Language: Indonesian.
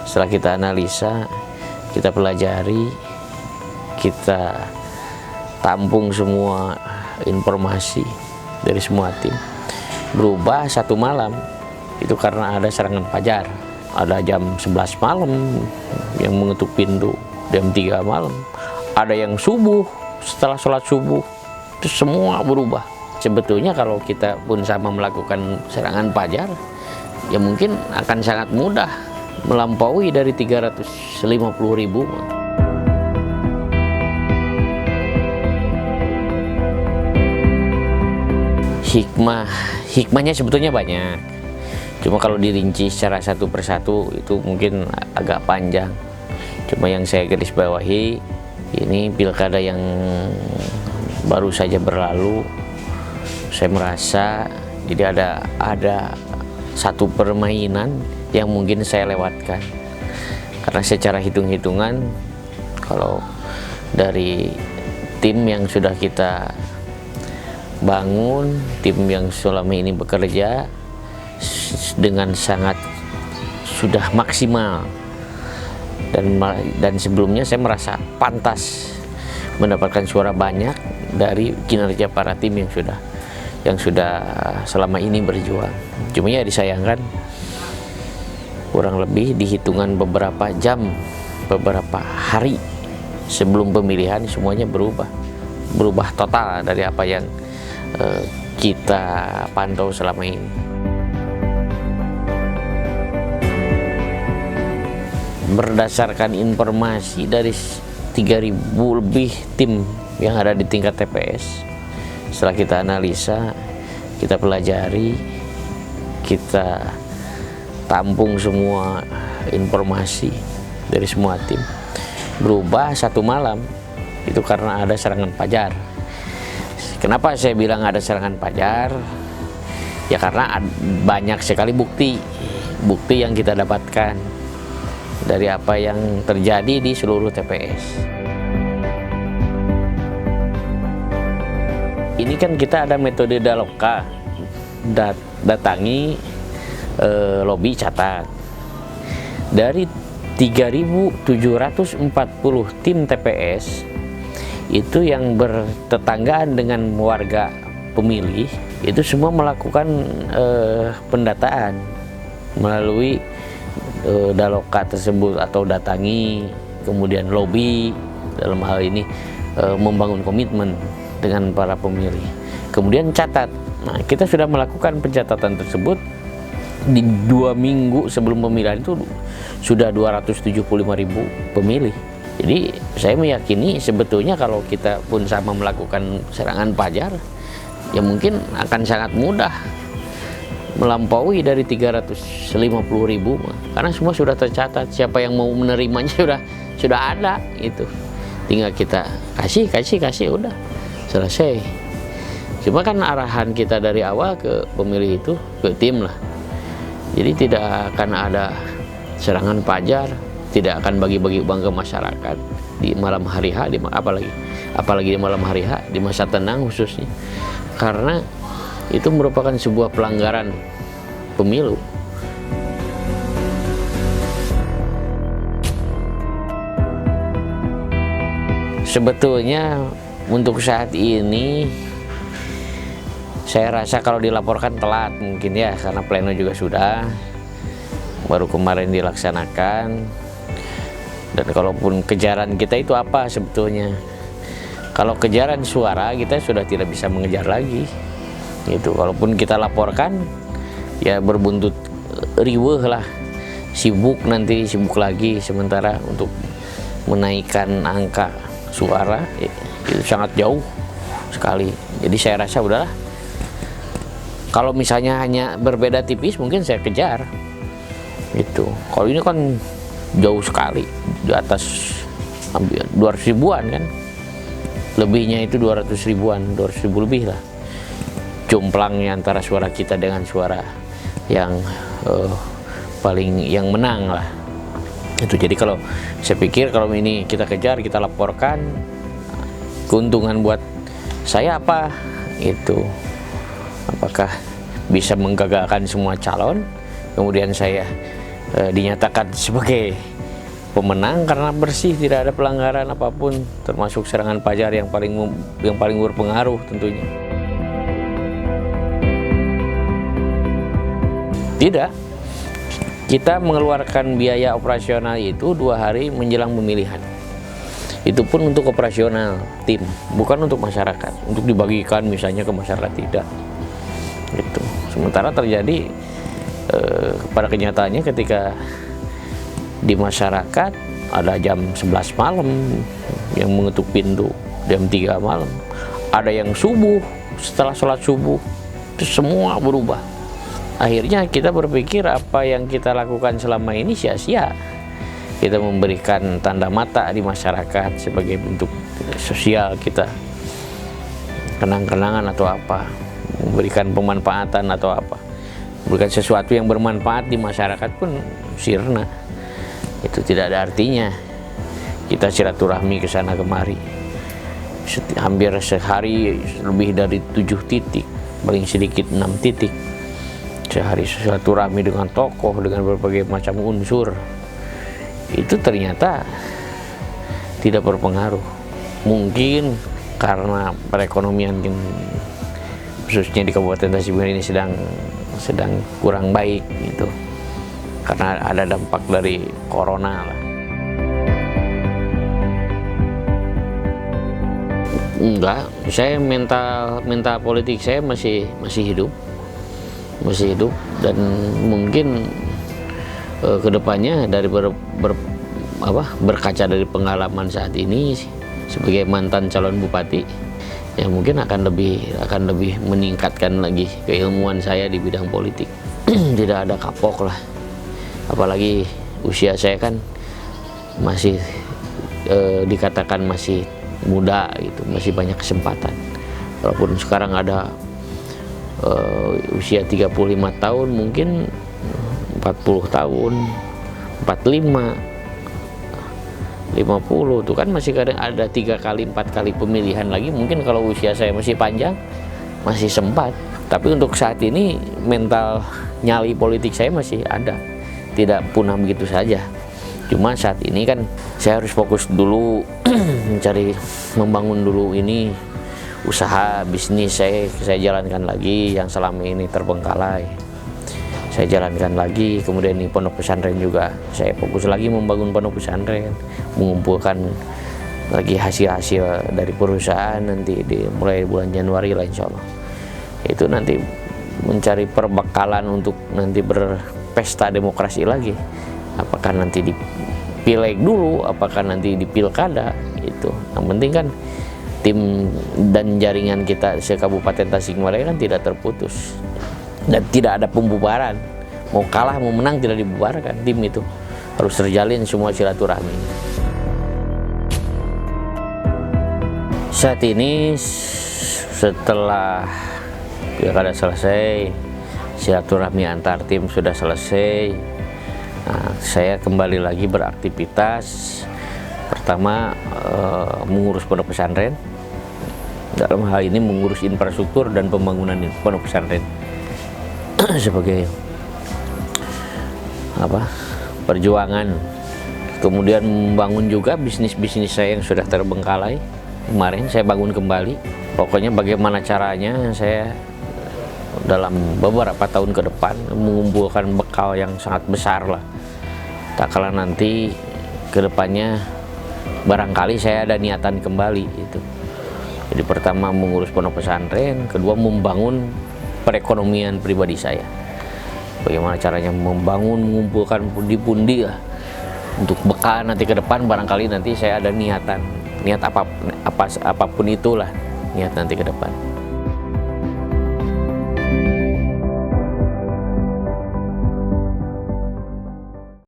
Setelah kita analisa, kita pelajari, kita tampung semua informasi dari semua tim, berubah satu malam itu karena ada serangan fajar. Ada jam 11 malam yang mengetuk pintu, jam 3 malam, ada yang subuh, setelah sholat subuh, itu semua berubah. Sebetulnya kalau kita pun sama melakukan serangan fajar, ya mungkin akan sangat mudah melampaui dari 350.000. Hikmahnya sebetulnya banyak. Cuma kalau dirinci secara satu persatu itu mungkin agak panjang. Cuma yang saya garis bawahi, ini pilkada yang baru saja berlalu, saya merasa jadi ada satu permainan yang mungkin saya lewatkan. Karena secara hitung-hitungan, kalau dari tim yang sudah kita bangun, tim yang selama ini bekerja dengan sangat sudah maksimal, dan sebelumnya saya merasa pantas mendapatkan suara banyak dari kinerja para tim yang sudah selama ini berjuang. Cuma ya disayangkan, kurang lebih di hitungan beberapa jam, beberapa hari sebelum pemilihan semuanya berubah total dari apa yang kita pantau selama ini. Berdasarkan informasi dari 3.000 lebih tim yang ada di tingkat TPS, setelah kita analisa, kita pelajari, kita tampung semua informasi dari semua tim, berubah satu malam itu karena ada serangan fajar. Kenapa saya bilang ada serangan fajar? Ya karena banyak sekali bukti yang kita dapatkan dari apa yang terjadi di seluruh TPS. Ini kan kita ada metode Daloka, datangi, lobby, catat. Dari 3.740 tim TPS itu yang bertetanggaan dengan warga pemilih, itu semua melakukan pendataan melalui Daloka tersebut atau datangi, kemudian lobby, dalam hal ini membangun komitmen dengan para pemilih, kemudian catat. Nah, kita sudah melakukan pencatatan tersebut di 2 minggu sebelum pemilihan, itu sudah 275.000 pemilih. Jadi saya meyakini sebetulnya kalau kita pun sama melakukan serangan fajar, ya mungkin akan sangat mudah melampaui dari 350.000, karena semua sudah tercatat, siapa yang mau menerimanya sudah ada, itu tinggal kita kasih udah selesai. Cuma kan arahan kita dari awal ke pemilih itu, ke tim lah, jadi tidak akan ada serangan fajar, tidak akan bagi-bagi uang ke masyarakat di malam hari H, apalagi di malam hari H, di masa tenang khususnya, karena itu merupakan sebuah pelanggaran pemilu. Sebetulnya untuk saat ini saya rasa kalau dilaporkan telat mungkin ya, karena pleno juga sudah baru kemarin dilaksanakan. Dan kalaupun kejaran kita itu apa sebetulnya, kalau kejaran suara kita sudah tidak bisa mengejar lagi. Itu kalaupun kita laporkan ya berbuntut riweuh lah, sibuk lagi, sementara untuk menaikkan angka suara itu sangat jauh sekali. Jadi saya rasa udahlah, kalau misalnya hanya berbeda tipis mungkin saya kejar gitu. Kalau ini kan jauh sekali, di atas hampir 200 ribuan kan, lebihnya itu 200 ribuan, 200 ribu lebih lah jumplangnya antara suara kita dengan suara yang yang menang lah itu. Jadi kalau saya pikir kalau ini kita kejar, kita laporkan, keuntungan buat saya apa itu, apakah bisa menggagalkan semua calon, kemudian saya dinyatakan sebagai pemenang karena bersih, tidak ada pelanggaran apapun, termasuk serangan fajar yang paling berpengaruh tentunya. Tidak, kita mengeluarkan biaya operasional itu 2 hari menjelang pemilihan. Itu pun untuk operasional tim, bukan untuk masyarakat, untuk dibagikan misalnya ke masyarakat, tidak. Gitu. Sementara terjadi pada kenyataannya ketika di masyarakat ada jam 11 malam yang mengetuk pintu, jam 3 malam, ada yang subuh, setelah sholat subuh, itu semua berubah. Akhirnya kita berpikir apa yang kita lakukan selama ini sia-sia. Kita memberikan tanda mata di masyarakat sebagai bentuk sosial kita, kenang-kenangan atau apa, memberikan pemanfaatan atau apa, memberikan sesuatu yang bermanfaat di masyarakat pun sirna. Itu tidak ada artinya. Kita silaturahmi ke sana kemari, hampir sehari lebih dari 7 titik, paling sedikit 6 titik. Sehari silaturahmi dengan tokoh, dengan berbagai macam unsur. Itu ternyata tidak berpengaruh. Mungkin karena perekonomian khususnya di Kabupaten Tasikmalaya ini sedang kurang baik gitu, karena ada dampak dari corona lah. Enggak, saya mental politik saya masih hidup dan mungkin kedepannya dari berkaca dari pengalaman saat ini sebagai mantan calon bupati, ya mungkin akan lebih meningkatkan lagi keilmuan saya di bidang politik. Tidak ada kapok lah, apalagi usia saya kan masih dikatakan masih muda gitu, masih banyak kesempatan. Walaupun sekarang ada usia 35 tahun, mungkin 40 tahun, 45, 50 tuh kan masih kadang ada 3 kali 4 kali pemilihan lagi. Mungkin kalau usia saya masih panjang masih sempat. Tapi untuk saat ini mental nyali politik saya masih ada, tidak punah begitu saja. Cuma saat ini kan saya harus fokus dulu membangun dulu ini usaha bisnis saya jalankan lagi yang selama ini terbengkalai. Saya jalankan lagi, kemudian di pondok pesantren juga saya fokus lagi membangun pondok pesantren, mengumpulkan lagi hasil-hasil dari perusahaan nanti mulai bulan Januari lah insya Allah. Itu nanti mencari perbekalan untuk nanti berpesta demokrasi lagi. Apakah nanti di pileg dulu, apakah nanti di pilkada, itu. Yang penting kan tim dan jaringan kita se-Kabupaten Tasikmalaya kan tidak terputus. Dan tidak ada pembubaran, mau kalah mau menang tidak dibubarkan, tim itu harus terjalin semua silaturahmi. Saat ini setelah pilkada selesai, silaturahmi antar tim sudah selesai, nah, saya kembali lagi beraktivitas. Pertama mengurus pondok pesantren, dalam hal ini mengurus infrastruktur dan pembangunan pondok pesantren sebagai perjuangan. Kemudian membangun juga bisnis-bisnis saya yang sudah terbengkalai. Kemarin saya bangun kembali. Pokoknya bagaimana caranya saya dalam beberapa tahun ke depan mengumpulkan bekal yang sangat besar lah. Tak kala nanti ke depannya barangkali saya ada niatan kembali itu. Jadi pertama mengurus pondok pesantren, kedua membangun perekonomian pribadi saya. Bagaimana caranya membangun, mengumpulkan pundi-pundi lah untuk bekal nanti ke depan. Barangkali nanti saya ada niat apapun itulah niat nanti ke depan.